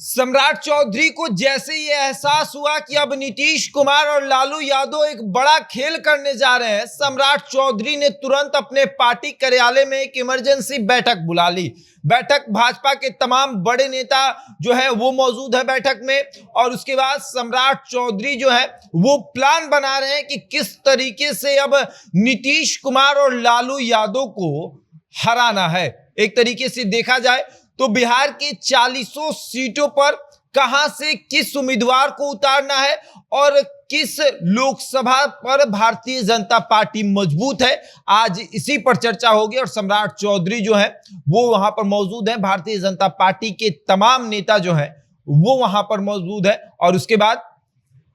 सम्राट चौधरी को जैसे ये एहसास हुआ कि अब नीतीश कुमार और लालू यादव एक बड़ा खेल करने जा रहे हैं, सम्राट चौधरी ने तुरंत अपने पार्टी कार्यालय में एक इमरजेंसी बैठक बुला ली। बैठक भाजपा के तमाम बड़े नेता जो है वो मौजूद है बैठक में, और उसके बाद सम्राट चौधरी जो है वो प्लान बना रहे हैं कि किस तरीके से अब नीतीश कुमार और लालू यादव को हराना है। एक तरीके से देखा जाए तो बिहार की 40 सीटों पर कहां से किस उम्मीदवार को उतारना है और किस लोकसभा पर भारतीय जनता पार्टी मजबूत है, आज इसी पर चर्चा होगी। और सम्राट चौधरी जो है वो वहां पर मौजूद है, भारतीय जनता पार्टी के तमाम नेता जो है वो वहां पर मौजूद है। और उसके बाद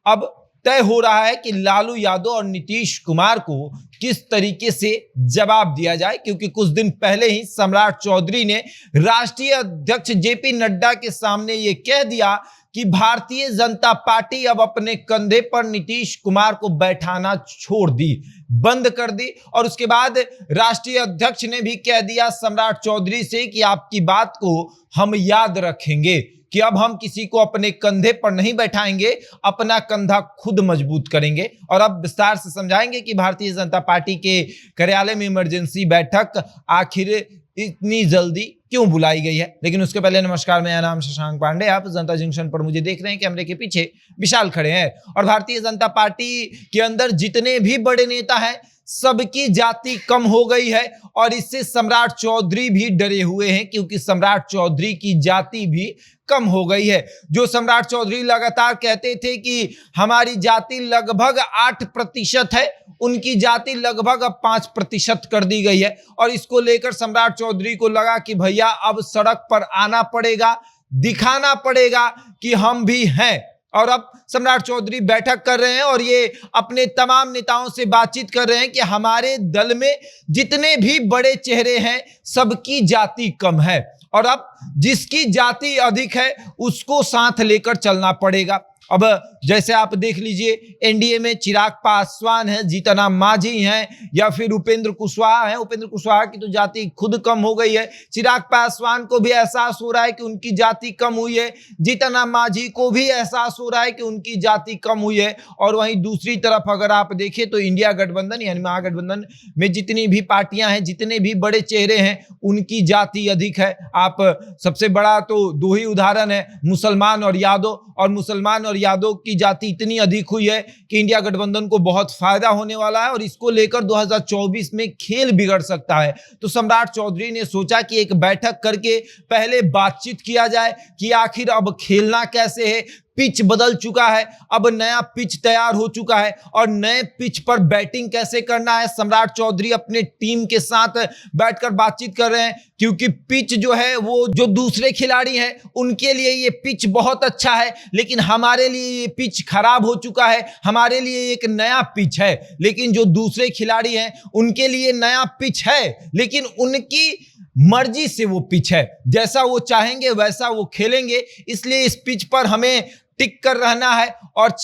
अब तय हो रहा है कि लालू यादव और नीतीश कुमार को किस तरीके से जवाब दिया जाए, क्योंकि कुछ दिन पहले ही सम्राट चौधरी ने राष्ट्रीय अध्यक्ष जेपी नड्डा के सामने यह कह दिया कि भारतीय जनता पार्टी अब अपने कंधे पर नीतीश कुमार को बैठाना छोड़ दी, बंद कर दी। और उसके बाद राष्ट्रीय अध्यक्ष ने भी कह दिया सम्राट चौधरी से कि आपकी बात को हम याद रखेंगे, कि अब हम किसी को अपने कंधे पर नहीं बैठाएंगे, अपना कंधा खुद मजबूत करेंगे। और अब विस्तार से समझाएंगे कि भारतीय जनता पार्टी के कार्यालय में इमरजेंसी बैठक आखिर इतनी जल्दी क्यों बुलाई गई है। लेकिन उसके पहले नमस्कार, मेरा नाम शशांक पांडे, आप जनता जंक्शन पर मुझे देख रहे हैं। कैमरे के पीछे विशाल खड़े हैं। और भारतीय जनता पार्टी के अंदर जितने भी बड़े नेता हैं सबकी जाति कम हो गई है, और इससे सम्राट चौधरी भी डरे हुए हैं, क्योंकि सम्राट चौधरी की जाति भी कम हो गई है। जो सम्राट चौधरी लगातार कहते थे कि हमारी जाति लगभग 8% है, उनकी जाति लगभग अब 5% कर दी गई है। और इसको लेकर सम्राट चौधरी को लगा कि भैया अब सड़क पर आना पड़ेगा, दिखाना पड़ेगा कि हम भी हैं। और अब सम्राट चौधरी बैठक कर रहे हैं और ये अपने तमाम नेताओं से बातचीत कर रहे हैं कि हमारे दल में जितने भी बड़े चेहरे हैं सबकी जाति कम है, और अब जिसकी जाति अधिक है उसको साथ लेकर चलना पड़ेगा। अब जैसे आप देख लीजिए, एनडीए में चिराग पासवान है, जीतन राम मांझी हैं, या फिर उपेंद्र कुशवाहा है। उपेंद्र कुशवाहा की तो जाति खुद कम हो गई है। चिराग पासवान को भी एहसास हो रहा है कि उनकी जाति कम हुई है, जीतन राम मांझी को भी एहसास हो रहा है कि उनकी जाति कम हुई है। और वहीं दूसरी तरफ अगर आप देखें तो इंडिया गठबंधन यानी महागठबंधन में जितनी भी पार्टियां हैं, जितने भी बड़े चेहरे हैं, उनकी जाति अधिक है। आप सबसे बड़ा तो दो ही उदाहरण है, मुसलमान और यादव। और मुसलमान और यादव की जाति इतनी अधिक हुई है कि इंडिया गठबंधन को बहुत फायदा होने वाला है, और इसको लेकर 2024 में खेल बिगड़ सकता है। तो सम्राट चौधरी ने सोचा कि एक बैठक करके पहले बातचीत किया जाए कि आखिर अब खेलना कैसे है। पिच बदल चुका है, अब नया पिच तैयार हो चुका है, और नए पिच पर बैटिंग कैसे करना है सम्राट चौधरी अपने टीम के साथ बैठकर बातचीत कर रहे हैं। क्योंकि पिच जो है वो जो दूसरे खिलाड़ी हैं उनके लिए ये पिच बहुत अच्छा है, लेकिन हमारे लिए ये पिच खराब हो चुका है। हमारे लिए एक नया पिच है, लेकिन जो दूसरे खिलाड़ी हैं उनके लिए नया पिच है, लेकिन उनकी मर्जी से वो पिच है, जैसा वो चाहेंगे वैसा वो खेलेंगे। इसलिए इस पिच पर हमें टिक कर रहना है और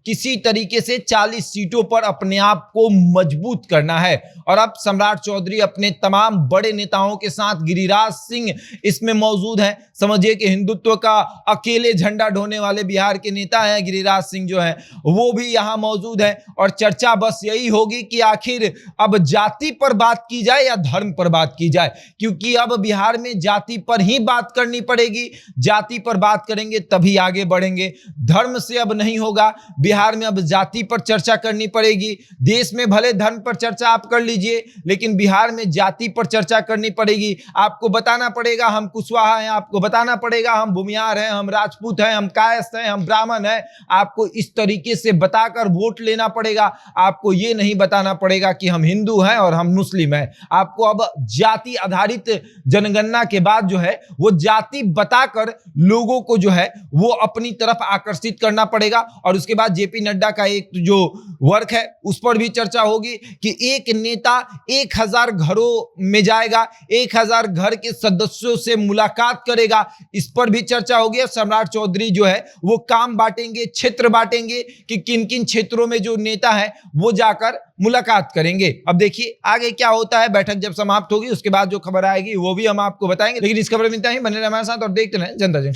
किसी तरीके से 40 सीटों पर अपने आप को मजबूत करना है। और अब सम्राट चौधरी अपने तमाम बड़े नेताओं के साथ, गिरिराज सिंह इसमें मौजूद हैं। समझिए कि हिंदुत्व का अकेले झंडा ढोने वाले बिहार के नेता हैं गिरिराज सिंह जो हैं, वो भी यहां मौजूद हैं। और चर्चा बस यही होगी कि आखिर अब जाति पर बात की जाए या धर्म पर बात की जाए, क्योंकि अब बिहार में जाति पर ही बात करनी पड़ेगी। जाति पर बात करेंगे तभी आगे बढ़ेंगे, धर्म से अब नहीं होगा। बिहार में अब जाति पर चर्चा करनी पड़ेगी। देश में भले धर्म पर चर्चा आप कर लीजिए, लेकिन बिहार में जाति पर चर्चा करनी पड़ेगी। आपको बताना पड़ेगा हम कुशवाहा हैं, आपको बताना पड़ेगा हम भूमिहार हैं, हम राजपूत हैं, हम कायस्थ हैं, हम ब्राह्मण हैं। आपको इस तरीके से बताकर वोट लेना पड़ेगा। आपको ये नहीं बताना पड़ेगा कि हम हिंदू हैं और हम मुस्लिम हैं। आपको अब जाति आधारित जनगणना के बाद जो है वो जाति बताकर लोगों को जो है वो अपनी तरफ आकर्षित करना पड़ेगा। और उसके बाद जेपी नड्डा का एक जो वर्क है उस पर भी चर्चा होगी कि एक नेता 1000 घरों में जाएगा, 1000 घर के सदस्यों से मुलाकात करेगा, इस पर भी चर्चा होगी। सम्राट चौधरी जो है वो काम बांटेंगे, क्षेत्र बांटेंगे कि किन किन क्षेत्रों में जो नेता है वो जाकर मुलाकात करेंगे। अब देखिए आगे क्या होता है। बैठक जब समाप्त होगी उसके बाद जो खबर आएगी वो भी हम आपको बताएंगे। लेकिन इस खबर में इतना ही, बने रहिए हमारे साथ और देखते रहें जनता जंक्शन।